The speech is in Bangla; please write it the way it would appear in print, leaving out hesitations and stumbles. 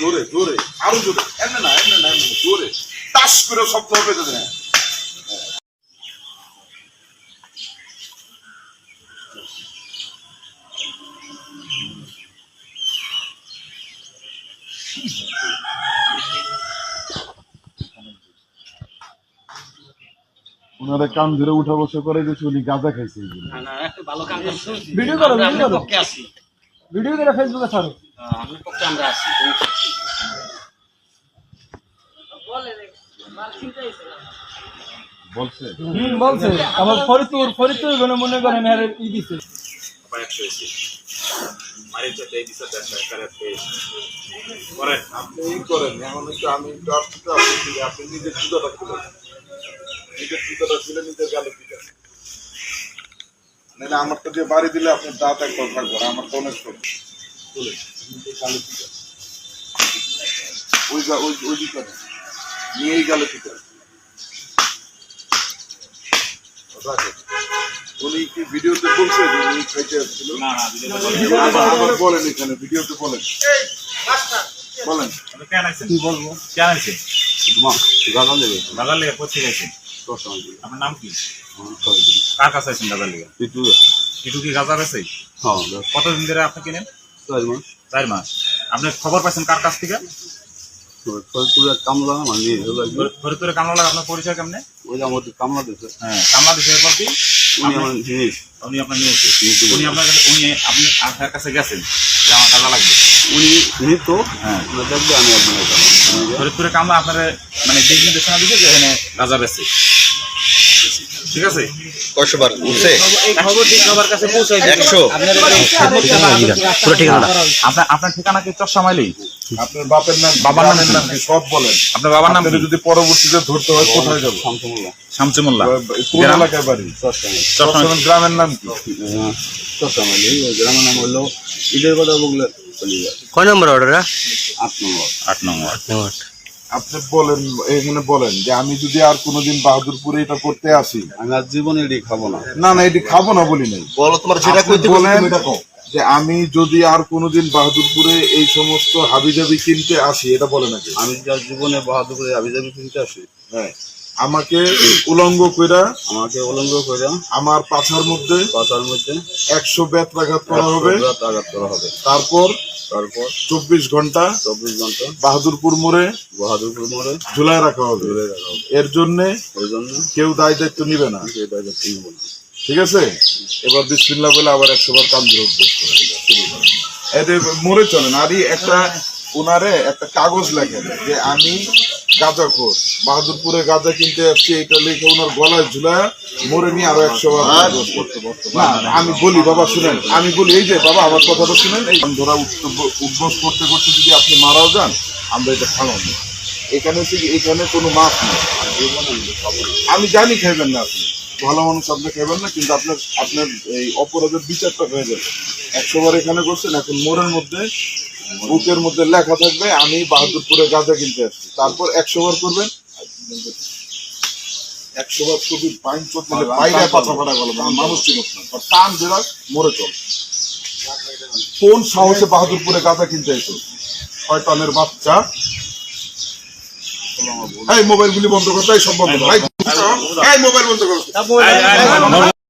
জোরে জোরে আরো জোরে এমনি না জোরে টাস করে শব্দ হবে তো না ওনারা কান ধরে উঠা বসা করে যে উনি গাঁজা খাইছে ভিডিও করো ভিডিও করে ফেসবুকে ছাড়ো আমরা আছি বলছে বলছে আমার ফরিদপুর মনে করেন ই দিছে আপনি করেন এখন একটু আমি একটু আপনি নিজের জুতাটা খুলেন নিজের জুতাটা খুলে নিজের গালে পিটান না আমারটা দিয়ে বাড়ি দিলে আপনার দাঁত একবার থাকবে আমার তো অনেক ছোট খুলে গালে পিটান ওই দিকে নিয়েই গালে পিটান উনি কি ভিডিওতে বলছে যে উনি খাইতে আসছিল আবার বলেন এখানে ভিডিওতে বলেন বলেন কি বলবো কেন আছে গাঁজা লেগে কোথায় গেছে আপনার নাম কি কার কাছে আছেন গাঁজা লেগে একটু কি গাঁজা বেছে কতদিন ধরে আপনি কিনেন 4 মাস আপনি খবর পাইছেন কার কাছ থেকে ফরিদপুরের কামলা আপনার পরিচয় কেমনে কামলা দিচ্ছে হ্যাঁ কামলা দিচ্ছে এরপর কি উনি আপনার নিয়েছে উনি আপনার কাছে উনি আপনি আপনার কাছে গেছেন যে আমার গাঁজা লাগবে উনি তো হ্যাঁ দেখবে আমি ফরিদপুরের কামলা আপনার মানে দিক নির্দেশনা দিচ্ছে যে এখানে গাঁজা বেছে ঠিক আছে আপনার ঠিকানা কি চর্চা মাইলি আপনার বাবার নাম কি সব বলেন আপনার বাবার নাম যদি পরবর্তীতে ধরতে হয় কোথায় যাবো শামসুমুল্লাহ কোন এলাকায় বাড়ি গ্রামের নাম কি গ্রামের নাম হলো ঈদের কথা বললে কয় নম্বর অর্ডার 8 নম্বর আপনি বলেন এখানে বলেন যে আমি যদি আর কোনোদিন বাহাদুরপুরে এটা করতে আসি আমি আর জীবনে এটি খাবো না না এটি খাবো না বলি নাই বলো তোমার যেটা আপনি বলেন যে আমি যদি আর কোনোদিন বাহাদুরপুরে এই সমস্ত হাবিজাবি কিনতে আসি এটা বলে নাকি আমি যার জীবনে বাহাদুরপুরে হাবিজাবি কিনতে আসি হ্যাঁ আমাকে উলঙ্গ কইরা আমার পাছার মধ্যে 100 বেত্রাঘাত করা হবে তারপর 24 ঘন্টা বাহাদুরপুর মোড়ে ঝুলায় রাখা হবে এর জন্য কেউ দায় দায়িত্ব নিবে না ঠিক আছে এবার বিসমিল্লাহ বলে আবার 100 বার কান ধরে উদ্বোস করে এতে মোড়ে চলেন আরই একটা ওনারে একটা কাগজ লেখেন যে আমি গাঁজাখোর বাহাদুরপুরে গাঁজা কিনতে আসছি এটা লিখে ওনার গলায় ঝুলায় মোড়ে নিয়ে আরো 100 বার না আমি বলি বাবা শুনেন আমি বলি এই যে বাবা আমার কথাটা শুনেন এই ধরা উদ্বোস করতে করতে যদি আপনি মারাও যান আমরা এটা খাওয়াবো এখানে কোনো মাছ নেই আমি জানি খাইবেন না আপনি ভালো মানুষ আপনি খাইবেন না কিন্তু আপনার এই অপরাধের বিচারটা হয়ে যাবে 100 বার এখানে করছেন এখন মোড়ের মধ্যে বুকের মধ্যে লেখা থাকবে আমি বাহাদুরপুরে গাঁজা কিনতে আসছি তারপর 100 বার করবেন 100 বার শুধু বাইন করতে বাইরে পাছা ফাটা গেল মানুষ চিনত না টান জেরা মরে চল কোন সাহসে বাহাদুরপুরে গাঁজা কিনতে এসো শয়তানের বাচ্চা এই মোবাইল গুলি বন্ধ করতে সব বন্ধ এই মোবাইল বন্ধ করো